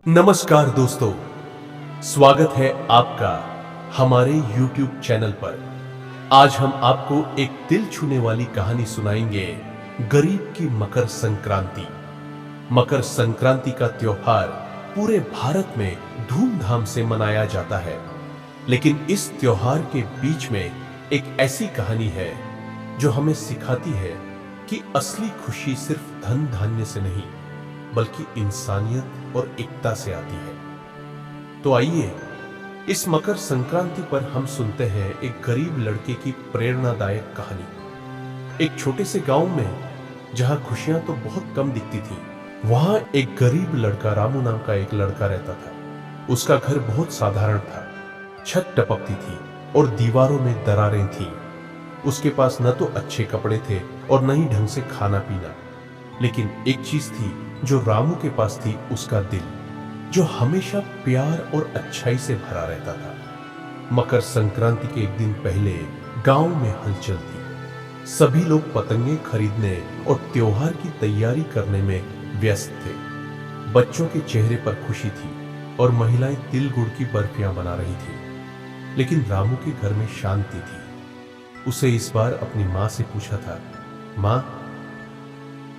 नमस्कार दोस्तों, स्वागत है आपका हमारे YouTube चैनल पर। आज हम आपको एक दिल छूने वाली कहानी सुनाएंगे, गरीब की मकर संक्रांति। मकर संक्रांति का त्योहार पूरे भारत में धूमधाम से मनाया जाता है, लेकिन इस त्योहार के बीच में एक ऐसी कहानी है जो हमें सिखाती है कि असली खुशी सिर्फ धन धान्य से नहीं बल्कि इंसानियत और एकता से आती है। तो आइए इस मकर संक्रांति पर हम सुनते हैं एक गरीब लड़के की प्रेरणादायक कहानी। एक छोटे से गांव में जहां खुशियां तो बहुत कम दिखती थी, वहां एक गरीब लड़का रामू नाम का एक लड़का रहता था। उसका घर बहुत साधारण था, छत टपकती थी और दीवारों में दरारें थीं। उसके पास न तो अच्छे कपड़े थे और न ही ढंग से खाना पीना, लेकिन एक चीज थी जो रामू के पास थी, उसका दिल, जो हमेशा प्यार और अच्छाई से भरा रहता था। मकर संक्रांति के एक दिन पहले गांव में हलचल थी। सभी लोग पतंगे खरीदने और त्योहार की तैयारी करने में व्यस्त थे। बच्चों के चेहरे पर खुशी थी और महिलाएं तिल गुड़ की बर्फियां बना रही थी। लेकिन रामू के घर में शांति थी। उसे इस बार अपनी मां से पूछा था, मां,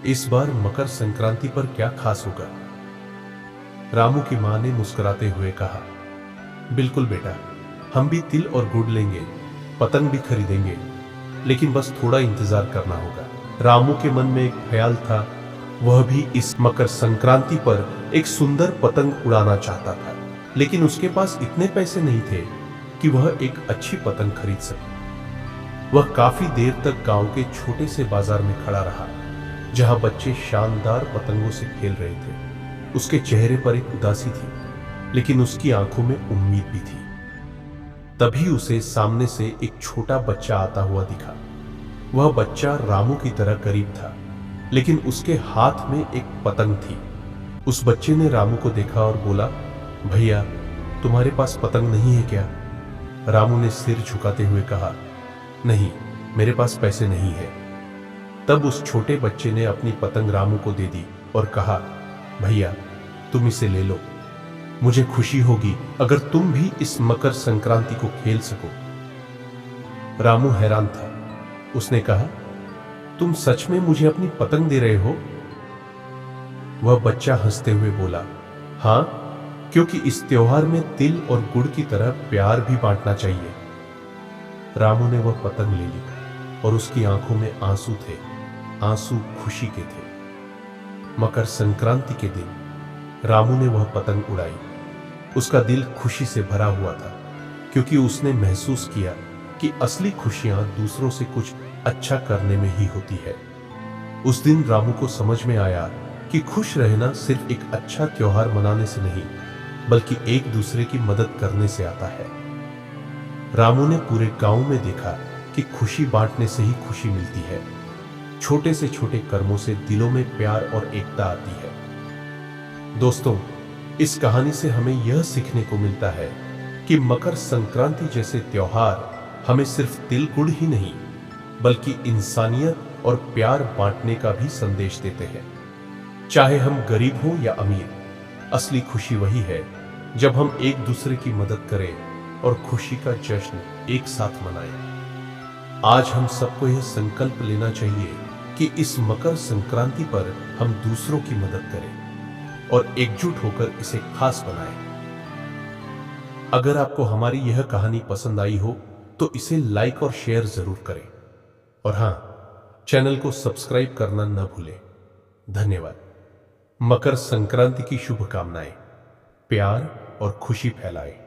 इस बार मकर संक्रांति पर क्या खास होगा? रामू की मां ने मुस्कुराते हुए कहा, बिल्कुल बेटा, हम भी तिल और गुड़ लेंगे, पतंग भी खरीदेंगे, लेकिन बस थोड़ा इंतजार करना होगा। रामू के मन में एक ख्याल था, वह भी इस मकर संक्रांति पर एक सुंदर पतंग उड़ाना चाहता था, लेकिन उसके पास इतने पैसे नहीं थे कि वह एक अच्छी पतंग खरीद सके। वह काफी देर तक गांव के छोटे से बाजार में खड़ा रहा, जहां बच्चे शानदार पतंगों से खेल रहे थे। उसके चेहरे पर एक उदासी थी, लेकिन उसकी आंखों में उम्मीद भी थी। तभी उसे सामने से एक छोटा बच्चा आता हुआ दिखा। वह बच्चा रामू की तरह करीब था, लेकिन उसके हाथ में एक पतंग थी। उस बच्चे ने रामू को देखा और बोला, भैया, तुम्हारे पास पतंग नहीं है क्या? रामू ने सिर झुकाते हुए कहा, नहीं, मेरे पास पैसे नहीं है। तब उस छोटे बच्चे ने अपनी पतंग रामू को दे दी और कहा, भैया, तुम इसे ले लो। मुझे खुशी होगी अगर तुम भी इस मकर संक्रांति को खेल सको। रामू हैरान था। उसने कहा, तुम सच में मुझे अपनी पतंग दे रहे हो? वह बच्चा हंसते हुए बोला, हां, क्योंकि इस त्योहार में तिल और गुड़ की तरह प्यार भी बांटना चाहिए। रामू ने वह पतंग ले ली और उसकी आंखों में आंसू थे, आंसू खुशी के थे। मकर संक्रांति के दिन रामू ने वह पतंग उड़ाई। उसका दिल खुशी से भरा हुआ था, क्योंकि उसने महसूस किया कि असली खुशियां दूसरों से कुछ अच्छा करने में ही होती है। उस दिन रामू को समझ में आया कि खुश रहना सिर्फ एक अच्छा त्योहार मनाने से नहीं, बल्कि एक दूसरे की मदद करने से आता है। रामू ने पूरे गांव में देखा कि खुशी बांटने से ही खुशी मिलती है। छोटे से छोटे कर्मों से दिलों में प्यार और एकता आती है। दोस्तों, इस कहानी से हमें यह सीखने को मिलता है कि मकर संक्रांति जैसे त्योहार हमें सिर्फ तिल गुड़ ही नहीं, बल्कि इंसानियत और प्यार बांटने का भी संदेश देते हैं। चाहे हम गरीब हो या अमीर, असली खुशी वही है जब हम एक दूसरे की मदद करें और खुशी का जश्न एक साथ मनाएं। आज हम सबको यह संकल्प लेना चाहिए कि इस मकर संक्रांति पर हम दूसरों की मदद करें और एकजुट होकर इसे खास बनाएं। अगर आपको हमारी यह कहानी पसंद आई हो तो इसे लाइक और शेयर जरूर करें, और हां, चैनल को सब्सक्राइब करना न भूलें। धन्यवाद। मकर संक्रांति की शुभकामनाएं। प्यार और खुशी फैलाएं।